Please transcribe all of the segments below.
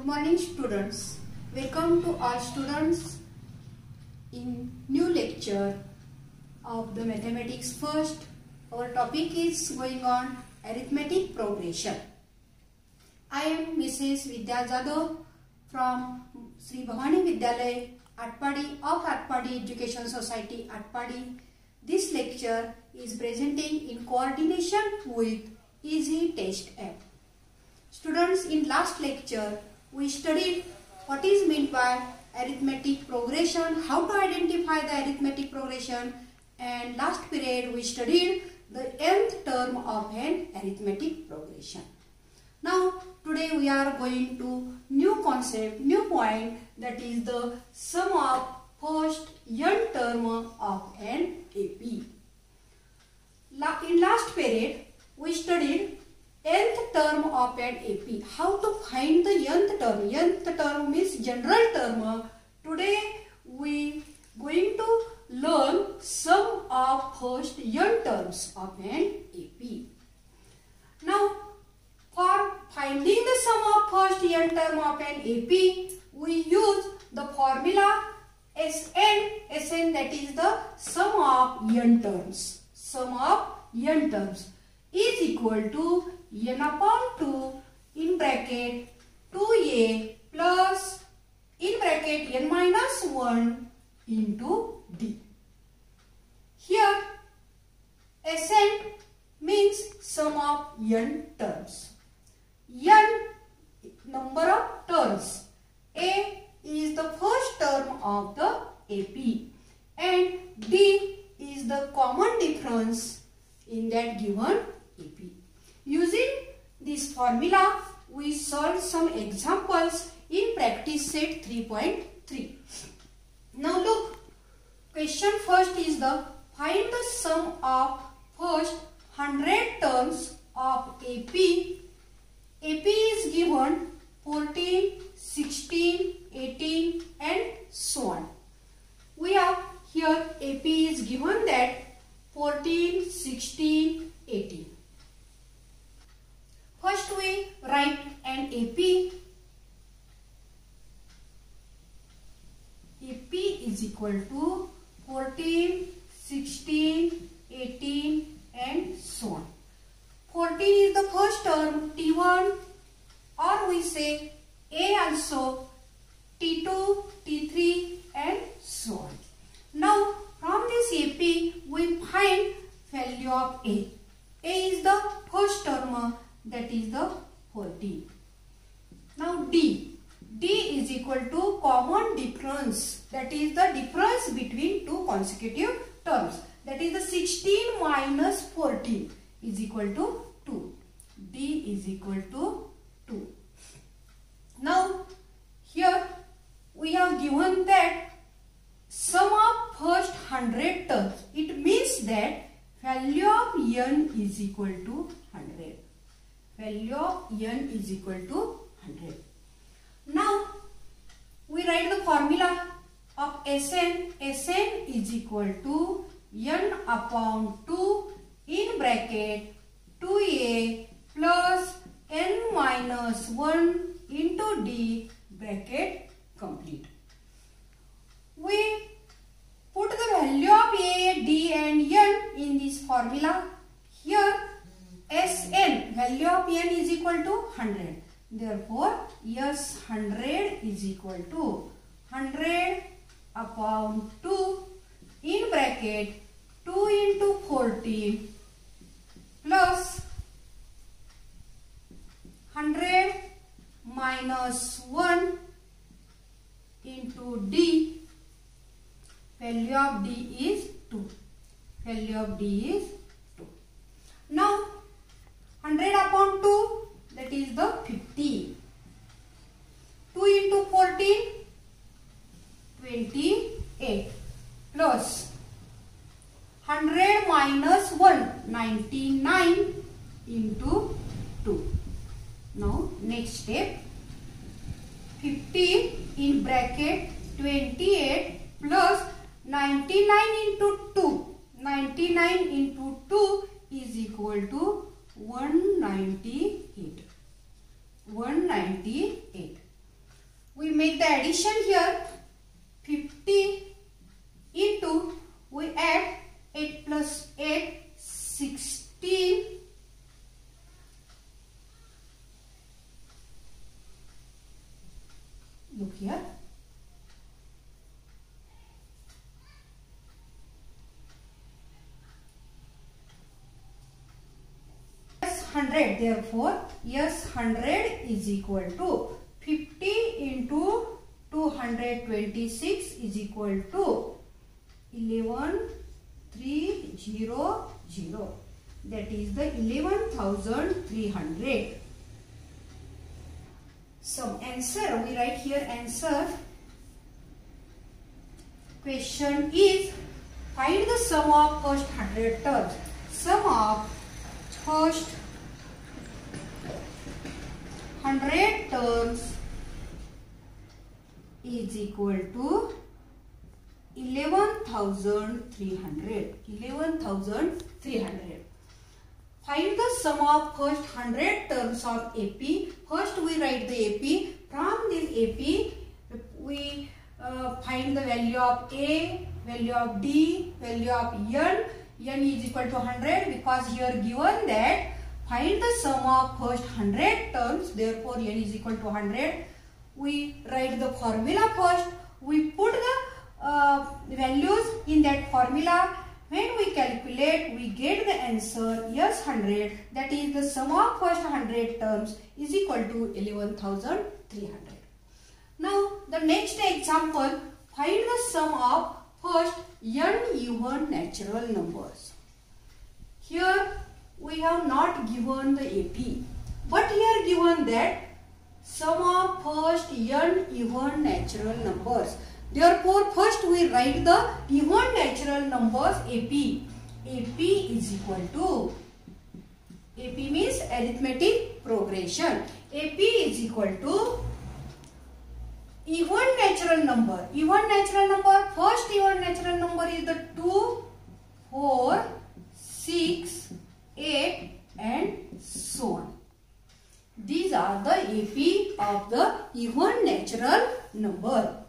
Good morning students. Welcome to all students in new lecture of the Mathematics first. Our topic is going on arithmetic progression. I am Mrs. Vidya Jadhav from Sri Bhavani Vidyalaya Atpadi of Atpadi Education Society Atpadi. This lecture is presenting in coordination with Easy Test app. Students, in last lecture we studied what is meant by arithmetic progression, how to identify the arithmetic progression, and last period we studied the nth term of an arithmetic progression. Now today we are going to new concept, new point, that is the sum of first n term of an AP. In last period we studied nth term of an AP. How to find the nth term? Nth term means general term. Today we going to learn sum of first n terms of an AP. Now for finding the sum of first n term of an AP, we use the formula Sn, that is the sum of n terms. Sum of n terms is equal to n upon 2 in bracket 2a plus in bracket n minus 1 into d. Here Sn means sum of n terms. N number of terms. A is the first term of the AP and d is the common difference in that given AP. Using this formula, we solve some examples in practice set 3.3. Now look, question first is the find the sum of first 100 terms of AP. AP is given 14, 16, 18 and so on. We have here AP is given that 14, 16, 18. First we write an AP. AP is equal to 14, 16, 18 and so on. 14 is the first term, T1, or we say A also, T2, T3 and so on. Now from this AP we find value of A. A is the first term, that is the 14. Now D. D is equal to common difference, that is the difference between two consecutive terms, that is the 16 minus 14 is equal to 2. D is equal to 2. Now here we have given that sum of first 100 terms. It means that value of n is equal to 100. Value of n is equal to 100. Now we write the formula of Sn. Sn is equal to n upon 2 in bracket 2a plus n minus 1 into d bracket complete. We put the value of a, d and n in this formula. Here Sn, value of n is equal to 100. Therefore, yes, 100 is equal to 100 upon 2 in bracket 2 into 14 plus 100 minus 1 into d. Value of d is 2. Value of d is 2. Now 100 upon 2, that is the 50. 2 into 14, 28 plus 100 minus 1, 99 into 2. Now next step, 50 in bracket 28 plus 99 into 2. 99 into 2 is equal to 198. 198. we make the addition here. 50 into, we add 8 plus 8, 16. Look here. Yes, 100. Therefore, yes, 100 is equal to 50 into 226 is equal to 11,300. That is the 11,300. Some answer, we write here answer. Question is, find the sum of first 100 terms. Sum of first 100 terms is equal to 11,300. 11,300. Find the sum of first 100 terms of AP. First we write the AP. From this AP we find the value of A, value of D, value of N. N is equal to 100 because here given that find the sum of first 100 terms. Therefore N is equal to 100. We write the formula first. We put the values in that formula. When we calculate, we get the answer yes 100. That is the sum of first 100 terms is equal to 11,300. Now the next example, find the sum of first n even natural numbers. Here we have not given the AP, but here given that sum of first n even natural numbers. Therefore, first we write the even natural numbers AP. AP is equal to, AP means arithmetic progression. AP is equal to even natural number. Even natural number, first even natural number is the 2, 4, 6, 8 and so on. These are the AP of the even natural number.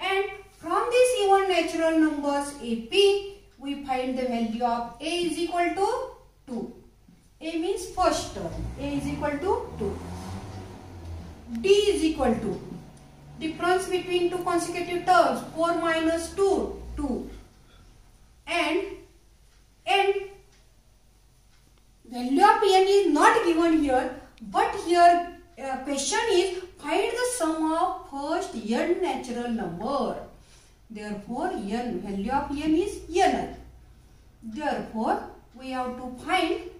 And from these even natural numbers AP, we find the value of A is equal to 2. A means first term. A is equal to 2. D is equal to, difference between two consecutive terms, 4 minus 2, 2. And value of n is not given here, but here question is find the sum of first n natural number. Therefore, n, value of n is n. Therefore, we have to find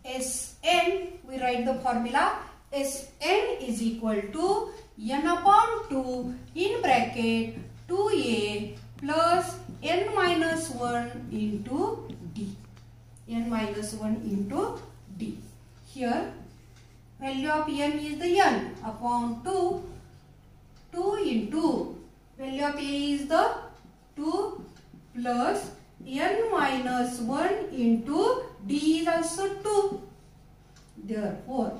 Sn. We write the formula. Sn is equal to n upon 2 in bracket 2a plus n minus 1 into d. N minus 1 into d. Here value of n is the n upon 2. 2 into value of a is the 2 plus n minus 1 into d is also 2. Therefore,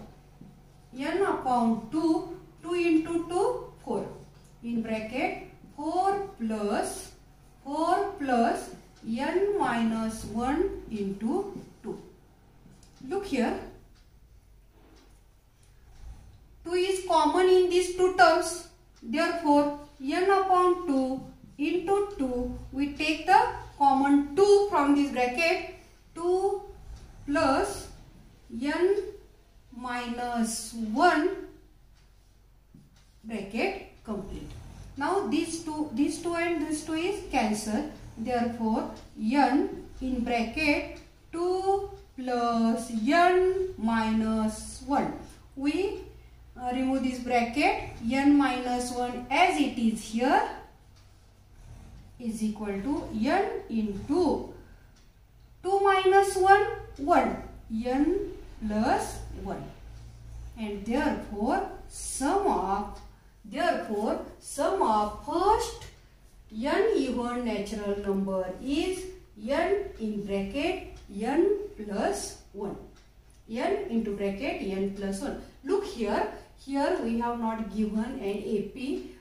n upon 2, 2 into 2, 4. In bracket 4 plus n minus 1 into 2. Look here. 2 is common in these two terms. Therefore, n upon 2 into 2, we take the common 2 from this bracket. 2 plus n minus 1 bracket complete. Now these two and this 2 is cancelled. Therefore, n in bracket 2 plus n minus 1. We remove this bracket. N minus 1 as it is here is equal to n into 2 minus 1, 1. N plus 1. And therefore, sum of first n even natural number is n in bracket n plus 1. N into bracket n plus 1. Look here. Here we have not given an AP,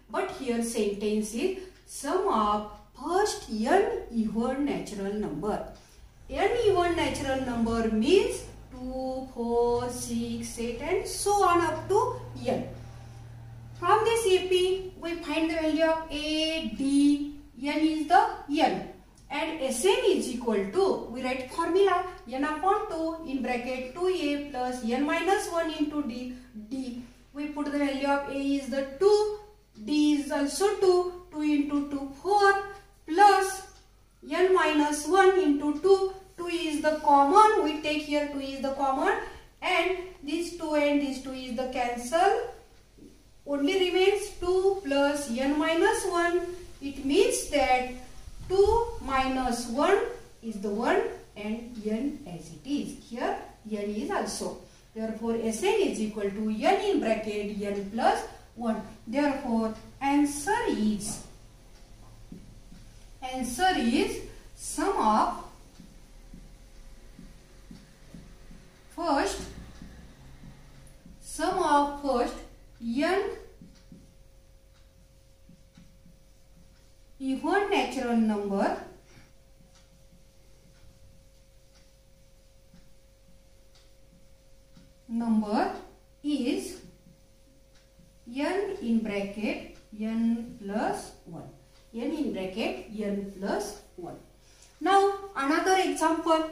but here sentence is sum of first n even natural number. N even natural number means 2, 4, 6, 8 and so on up to n. From this AP, we find the value of A, D, n is the n. And Sn is equal to, we write formula n upon 2 in bracket 2a plus n minus 1 into d. We put the value of A is the 2, D is also 2, 2 into 2, 4 plus n minus 1 into 2, 2 is the common, we take here 2 is the common and this 2 and this 2 is the cancel, only remains 2 plus n minus 1, it means that 2 minus 1 is the 1 and n as it is, here n is also. Therefore, Sn is equal to n in bracket n plus 1. Therefore, answer is sum of first n even natural number is n in bracket n plus 1. n in bracket n plus 1. Now another example.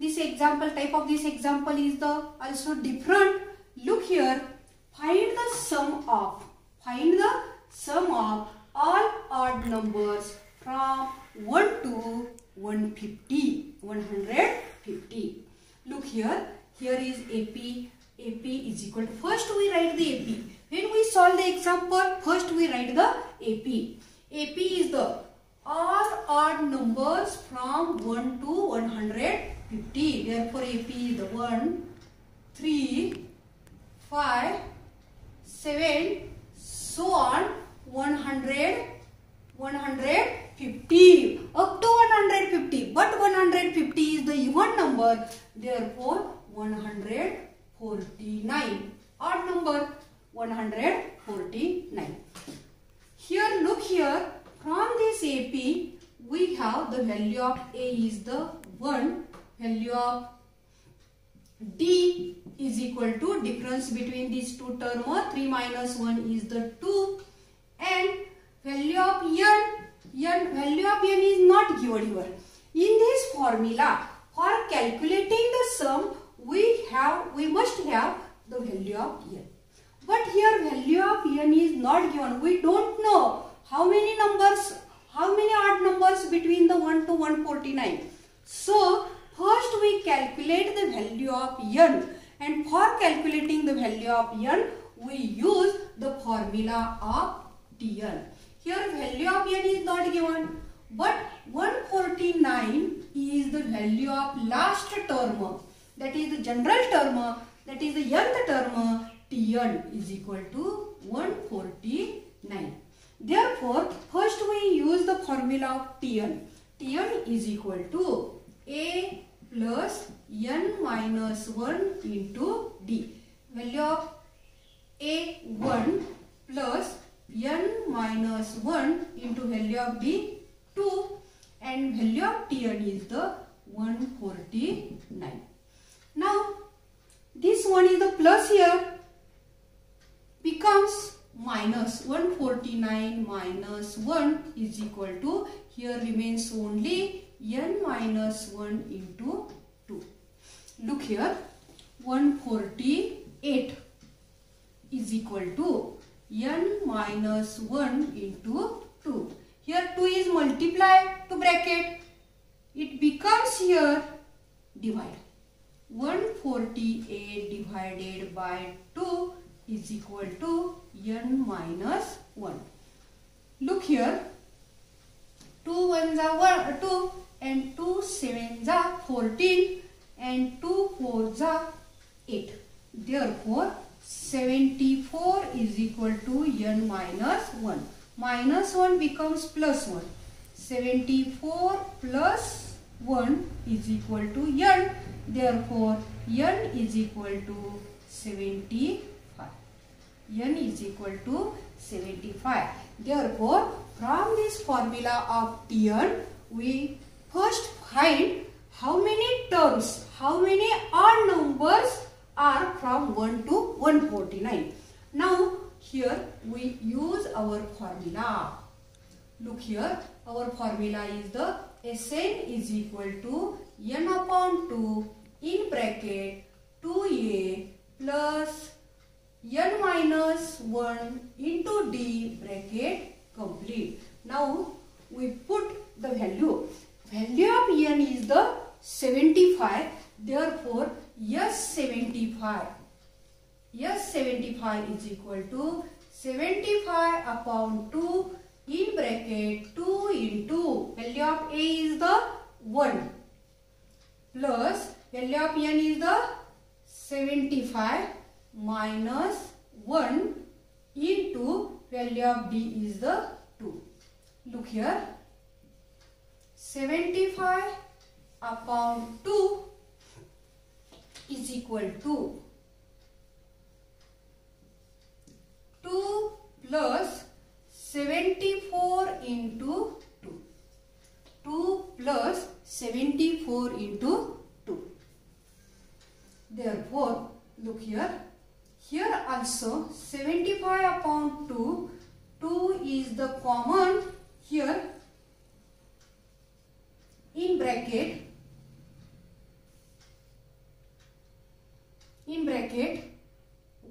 This example, type of this example is the also different. Look here. Find the sum of all odd numbers from 1 to 150. Look here. Here is AP. AP is equal to, first we write the AP. When we solve the example, first we write the AP. AP is the all odd numbers from 1 to 150. Therefore, AP is the 1, 3, 5, 7, so on 100, 150 up to 150. But 150 is the even number. Therefore, 149. Odd number 149. Here, look here. From this AP, we have the value of A is the 1. Value of D is equal to difference between these two terms. 3 minus 1 is the 2. And value of value of n is not given here. In this formula, for calculating the sum, we must have the value of n. But here value of n is not given. We don't know how many odd numbers between the 1 to 149. So first we calculate the value of n, and for calculating the value of n, we use the formula of Tn. Here value of n is not given, but 149 is the value of last term, that is the general term, that is the nth term. Tn is equal to 149. Therefore, first we use the formula of Tn. Tn is equal to A plus n minus 1 into D. Value of A 1 plus n minus 1 into value of D 2, and value of Tn is the 149. Now this one is the plus here, becomes minus 149 minus 1 is equal to, here remains only n minus 1 into 2. Look here, 148 is equal to n minus 1 into 2. Here 2 is multiplied to bracket. It becomes here divide. 148 divided by 2 is equal to n minus 1. Look here, 2 1s are 2 and 2 7s are 14 and 2 4s are 8. Therefore, 74 is equal to n minus 1. Minus 1 becomes plus 1. 74 plus 1 is equal to n. Therefore, n is equal to 75. n is equal to 75. Therefore, from this formula of Tn, we first find how many terms, how many odd numbers are from 1 to 149. Now, here we use our formula. Look here, our formula is the Sn is equal to n upon 2 in bracket 2a plus n minus 1 into d bracket complete. Now, we put the value. Value of n is the 75. Therefore, S75 is equal to 75 upon 2 in bracket 2 into value of a is the 1 plus value of n is the 75 minus 1 into value of d is the 2. Look here, 75 upon 2 is equal to 2 plus 74 into 2. 2 plus 74 into 2. Therefore, look here. Here also 75 upon 2. 2 is the common here in bracket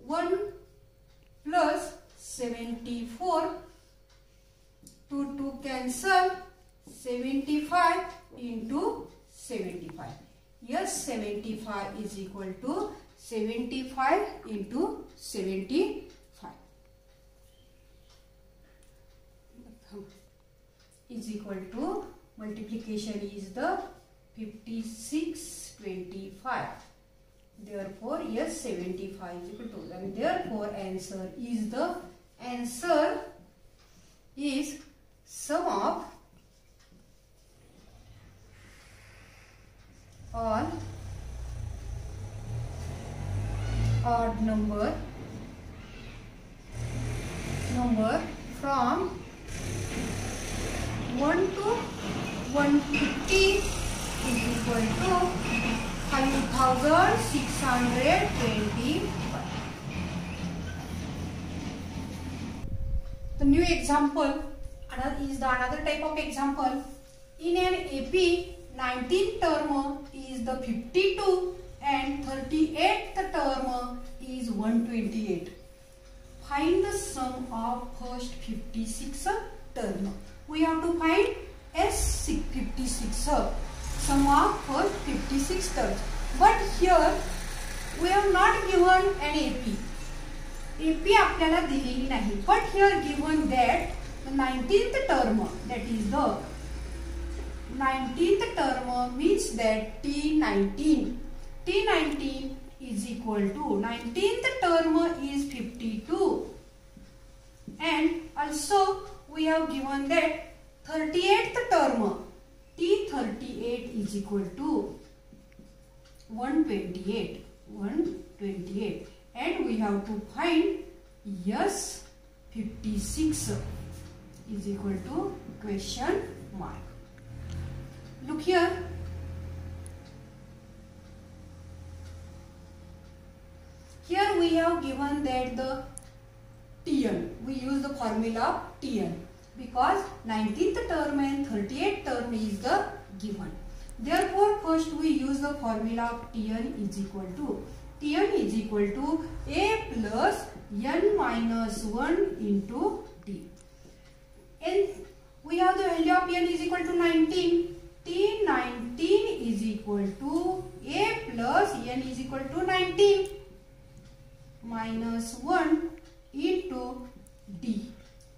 1 plus 74. 2 cancel, 75 into 75. Yes, 75 is equal to 75 into 75 is equal to, multiplication is the 5625. Therefore, yes, 75 is equal to, and therefore answer is sum of all odd number from 1 to 150 is equal to 5625. The new example is the another type of example. In an AP, 19th term is the 52 and 38th term is 128. Find the sum of first 56 term. We have to find S56 sum of first 56 terms. But here we have not given an AP. AP आपल्याला दिलेली नाही. But here given that the 19th term, that is the 19th term means that T19 is equal to 19th term is 52, and also we have given that 38th term T38 is equal to 128, and we have to find S56 is equal to question mark. Look here. Here we have given that the Tn. We use the formula Tn because 19th term and 38th term is the given. Therefore, first we use the formula of Tn is equal to A plus n minus 1 into t. And we have the value of n is equal to 19. T19 is equal to A plus n is equal to 19 minus 1 into d.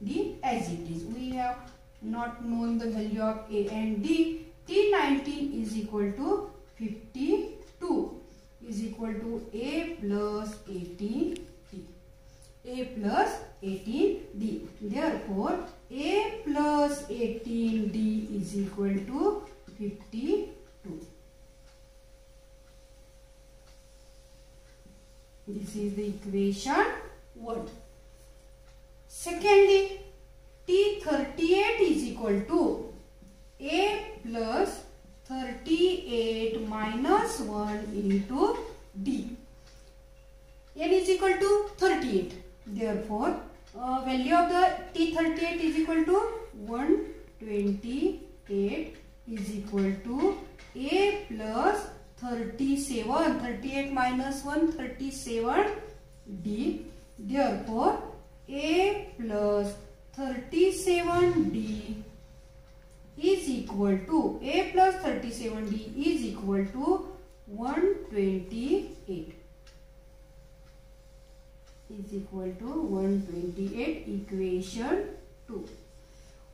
D as it is. We have not known the value of A and D. T19 is equal to 52 is equal to A plus 18D. A plus 18D. Therefore, A plus 18D is equal to 52. This is the equation 1. Secondly, T38 is equal to A plus 38 minus 1 into D. N is equal to 38. Therefore, value of the T38 is equal to 128 is equal to A plus 37. 38 minus 1, 37 D. Therefore, A plus 37D is equal to A plus 37D is equal to 128. Is equal to 128. Equation 2.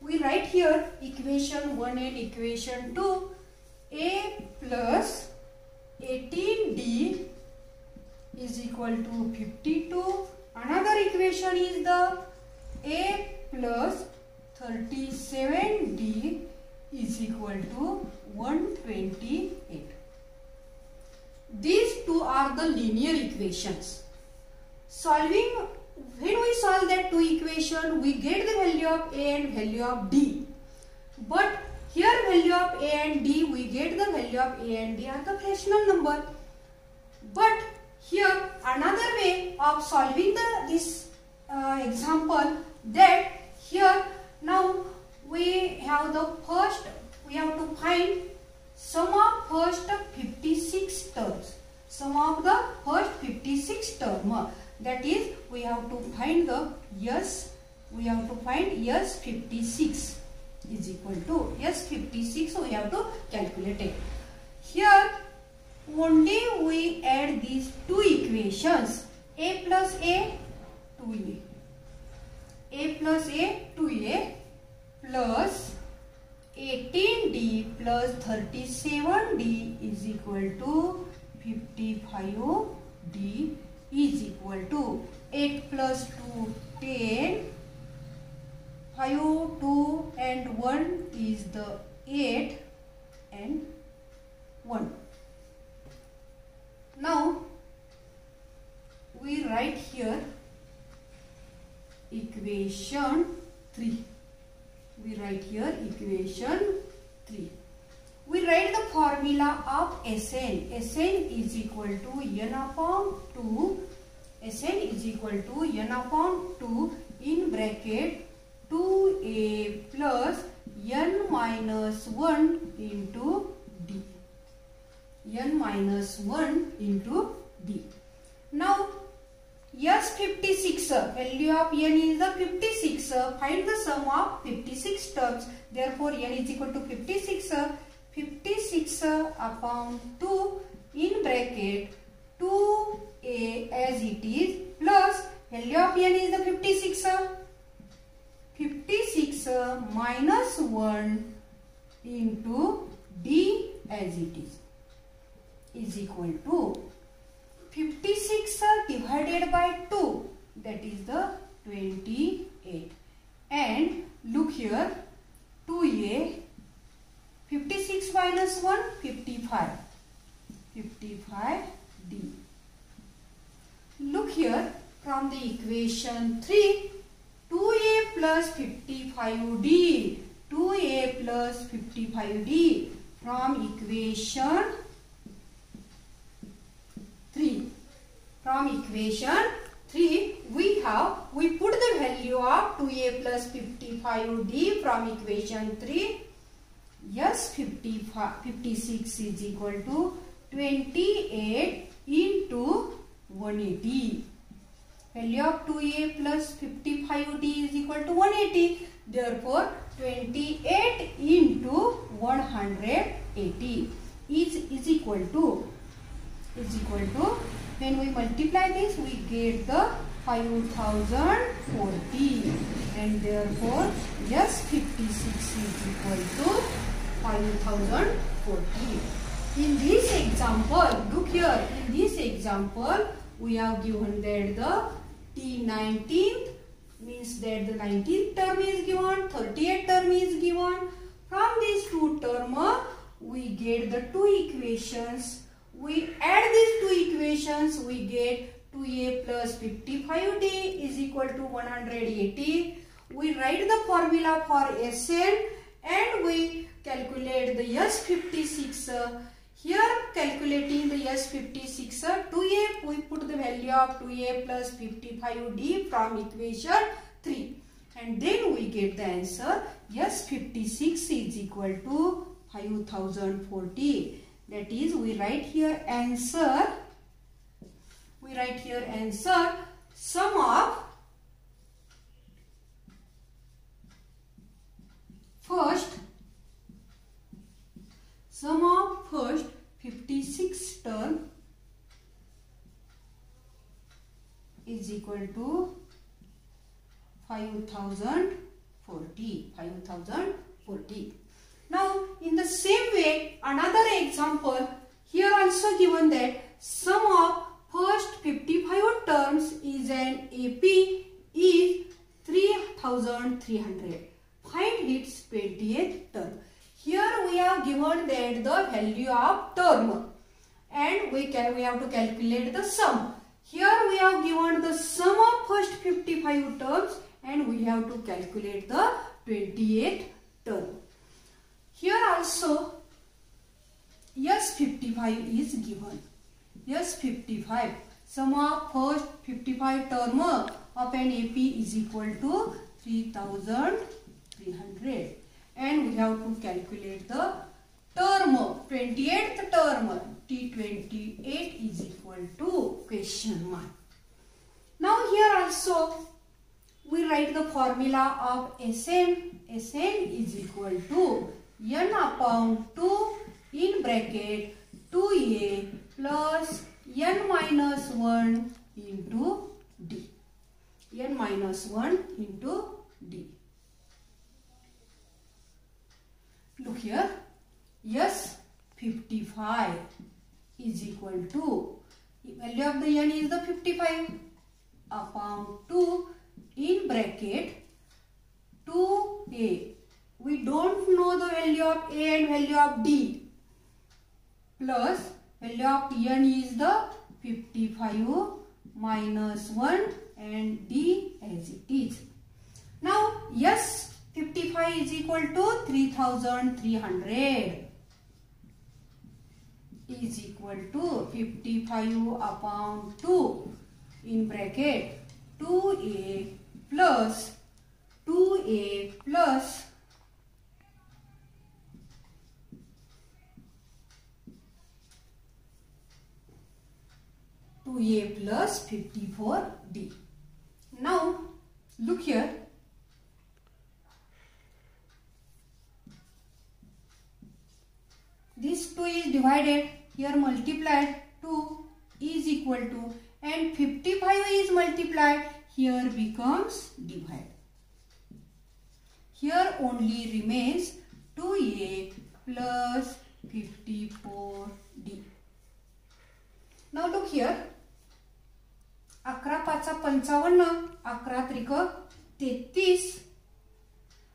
We write here equation 1 and equation 2. A plus 18D is equal to 52. Another equation is the A plus 37D is equal to 128. These two are the linear equations. Solving, when we solve that two equation, we get the value of A and value of D. But here value of A and D, we get the value of A and D are the fractional number. But here another way of solving this example, that here now we have the first, we have to find sum of first 56 terms. Sum of the first 56 term. That is, we have to find the we have to find S56 is equal to S56. So we have to calculate it. Here only we add these two equations, A plus A 2A, A plus A 2A plus 18D plus 37D is equal to 55D is equal to 8 plus 2 10, 5 2 and 1 is the 8 and 1. Now we write here equation 3. We write here equation 3. We write the formula of Sn. Sn is equal to n upon 2. Sn is equal to n upon 2 in bracket 2a plus n minus 1 into d. N minus 1 into d. Now S56, value of n is the 56. Find the sum of 56 terms. Therefore, n is equal to 56. 56 upon 2 in bracket 2a as it is plus value of n is the 56. 56 minus 1 into d as it is equal to 56 divided by 2, that is the 28. And look here, 2a, 56 minus 1, 55. 55d. Look here, from the equation 3, 2a plus 55d. 2a plus 55d. From equation 3. From equation 3, we put the value of 2a plus 55d from equation 3. Yes, 56 is equal to 28 into 180. Value of 2a plus 55d is equal to 180. Therefore, 28 into 180 is equal to, when we multiply this, we get the 5040. And therefore, yes, 56 is equal to 5040. In this example, look here, in this example, we have given that the T19th means that the 19th term is given, 38th term is given. From these two terms, we get the two equations. We add these two equations, we get 2a plus 55d is equal to 180. We write the formula for Sn and we calculate the S56. Here calculating the S56, 2a, we put the value of 2a plus 55d from equation 3. And then we get the answer S56 is equal to 5040. That is, we write here answer. Sum of first 56 term is equal to 5040. Now, in the same way, another example, here also given that sum of first 55 terms is an AP is 3300. Find its 20th term. Here we have given that the value of term and we have to calculate the sum. Here we have given the sum of first 55 terms and we have to calculate the 20th term. Here also S55 is given. S55, sum of first 55 term of an AP is equal to 3300 and we have to calculate the term, 20th term, T28 is equal to question mark. Now here also we write the formula of Sn. Sn is equal to n upon 2 in bracket 2a plus n minus 1 into d. N minus 1 into d. Look here, S55 is equal to, value of the n is the 55 upon 2 in bracket 2a. We don't know the value of a and value of d, plus value of n is the 55 minus 1 and d as it is. Now S55 is equal to 3300 is equal to 55 upon 2 in bracket 2a plus 2a plus 2a plus 54d. Now look here, this 2 is divided, here multiplied, 2 is equal to, and 55 is multiplied, here becomes divided. Here only remains 2a plus 54d. Now look here, 11 5 55, 11 3 33,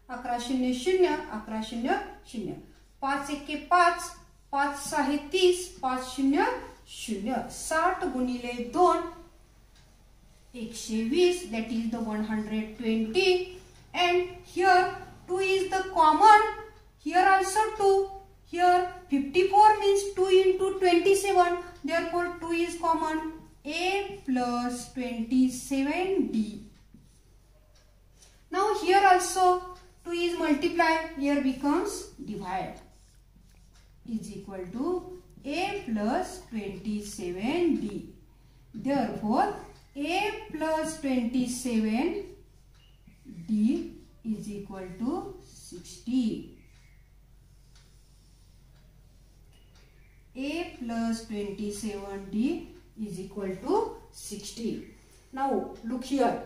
11 0 0, 11 0 0, 5 1 5, 5 6 30, 5 0 0, 60 गुणिले 2, 120, that is the 120, and here 2 is the common, here also 2, here 54 means 2 into 27, therefore 2 is common, a plus 27d. Now here also 2 is multiplied, here becomes divide, is equal to a plus 27d. Therefore a plus 27d is equal to 60. A plus 27d is equal to 60. Now look here,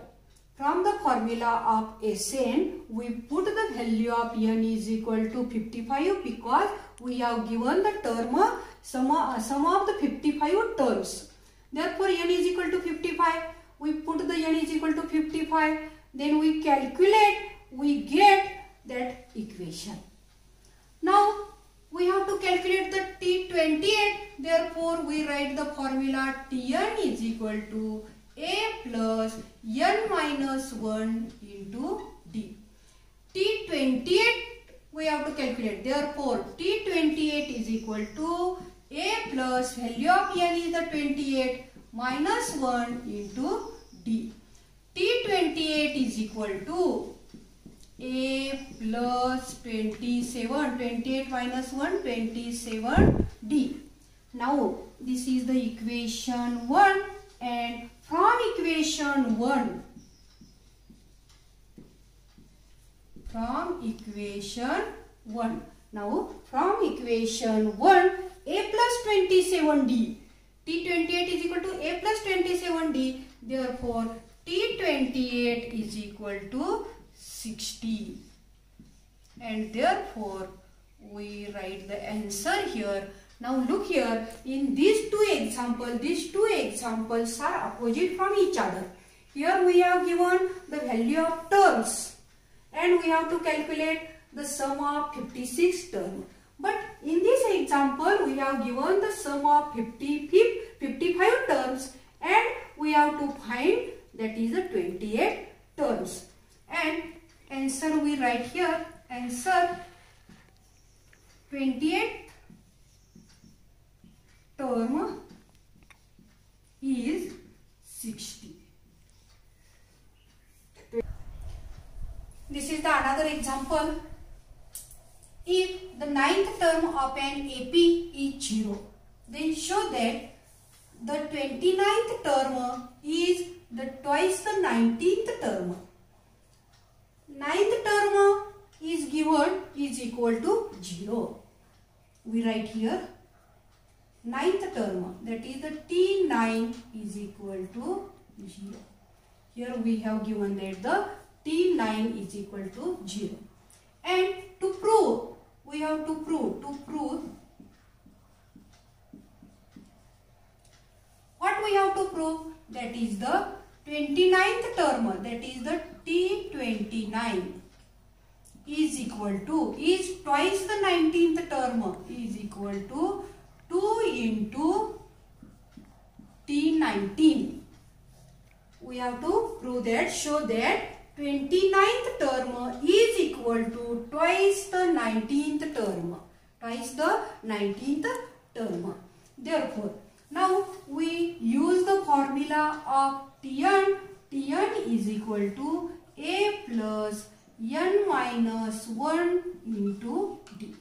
from the formula of Sn we put the value of n is equal to 55 because we have given the term sum of the 55 terms. Therefore n is equal to 55. We put the n is equal to 55. Then we calculate, we get that equation. Now we have to calculate the T20 28. Therefore, we write the formula Tn is equal to A plus n minus 1 into D. T28 we have to calculate. Therefore, T28 is equal to A plus value of n is the 28 minus 1 into D. T28 is equal to A plus 27. 28 minus 1, 27 D. Now, this is the equation 1, and from equation 1, now from equation 1, A plus 27D, T28 is equal to A plus 27D, therefore T28 is equal to 60, and therefore we write the answer here. Now look here, in these two examples are opposite from each other. Here we have given the value of terms and we have to calculate the sum of 56 terms. But in this example, we have given the sum of 55 terms and we have to find, that is the 28 terms. And answer we write here, answer 28 term is 60. This is the another example. If the 9th term of an AP is 0, then show that the 29th term is twice the 19th term. 9th term is given is equal to 0. We write here 9th term, that is the T9 is equal to 0. Here we have given that the T9 is equal to 0. And to prove, we have to prove, what we have to prove, that is the 29th term, that is the T29 is equal to, is twice the 19th term, is equal to 2 into T19. We have to prove that, show that 29th term is equal to twice the 19th term. Therefore, now we use the formula of Tn. Tn is equal to A plus n minus 1 into D.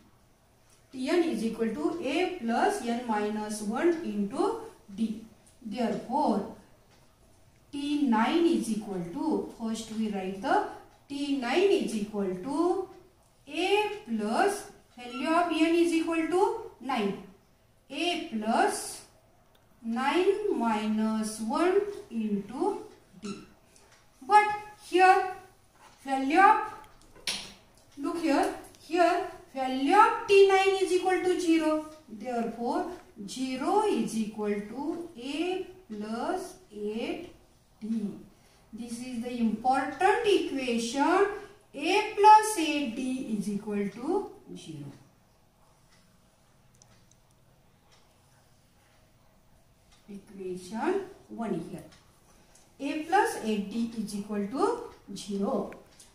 Tn is equal to A plus n minus 1 into D. Therefore, T9 is equal to, first we write the T9 is equal to A plus, value of n is equal to 9. A plus 9 minus 1 into D. But here, value of, look here, value of T9 is equal to 0. Therefore, 0 is equal to A plus 8D. This is the important equation. A plus 8D is equal to 0. Equation 1 here. A plus 8D is equal to 0.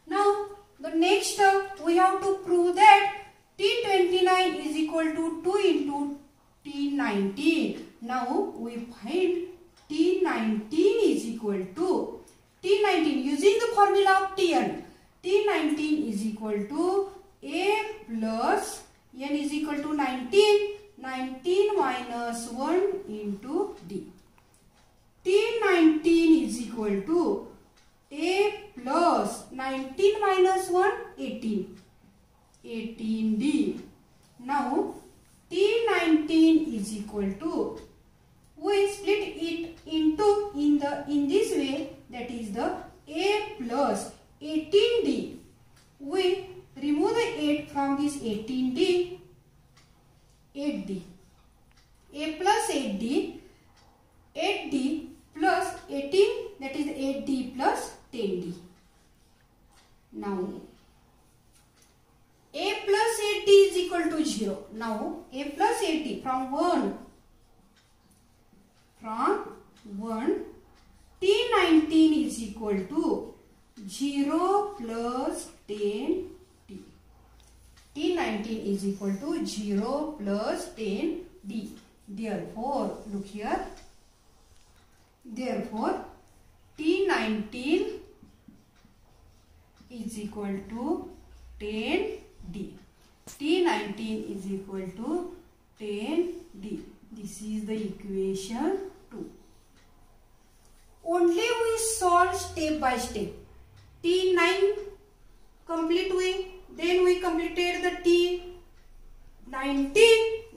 Now, the next step, we have to prove that T29 is equal to 2 into T19. Now, we find T19 is equal to, T19 using the formula of Tn. T19 is equal to A plus n is equal to 19. 19 minus 1 into D. T19 is equal to A plus 19 minus 1, 18. 18D. Now, T19 is equal to, we split it into in this way, that is the A plus 18D. We remove the 8 from this 18D. 8D. A plus 8D. 8D plus 18, that is 8D plus 10D. Now, a plus 80 is equal to 0. Now a plus 80 from 1 T19 is equal to 0 plus 10t. T19 is equal to 0 plus 10d. Therefore, look here. Therefore, T19 is equal to 10d. T19 is equal to 10d. This is the equation 2. Only we solve step by step. T9 complete we. Then we completed the T19.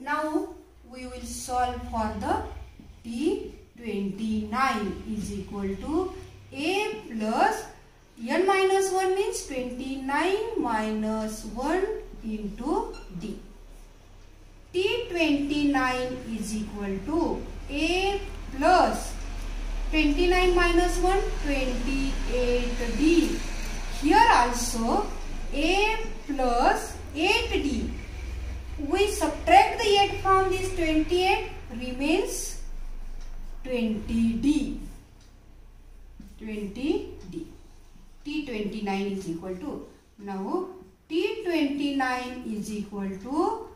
Now we will solve for the T29 is equal to a plus n minus 1 means 29 minus 1 into d. T29 is equal to a plus 29 minus 1 28d. Here also a plus 8d. We subtract the 8 from this 28, remains 20d. 20d. T29 is equal to, now T29 is equal to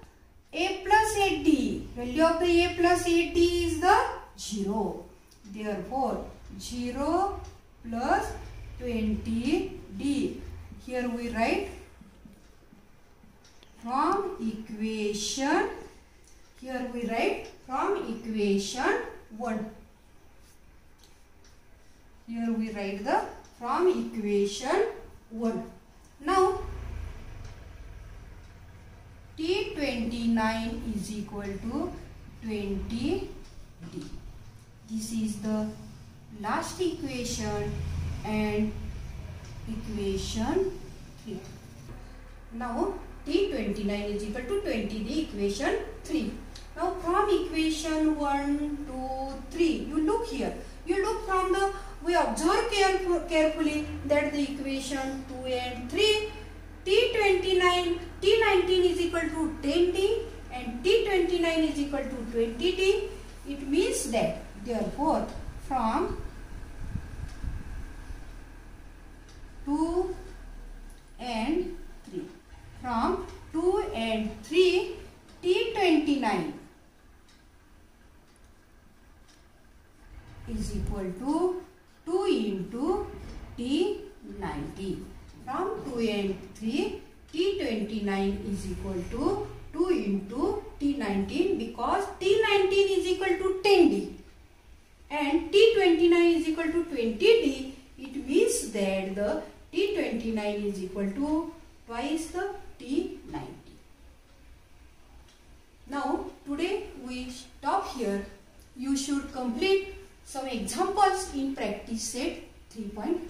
a plus 8d. Value of the a plus 8d is the 0. Therefore, 0 plus 20d. Here we write from equation. Here we write from equation 1. Here we write the from equation 1. Now, T29 is equal to 20d. This is the last equation and equation 3. Now, T29 is equal to 20d, equation 3. Now, from equation 1 to 3, you look here. You look from the, we observe carefully that the equation 2 and 3, T19 is equal to 10d and T29 is equal to 20d. It means that, therefore, from 2 and 3, from 2 and 3, T29 is equal to 2 into T19. From 2 and 3, T29 is equal to 2 into T19 because T19 is equal to 10d and T29 is equal to 20d. It means that the T29 is equal to twice the T19. Now, today we stop here. You should complete some examples in practice set 3.3.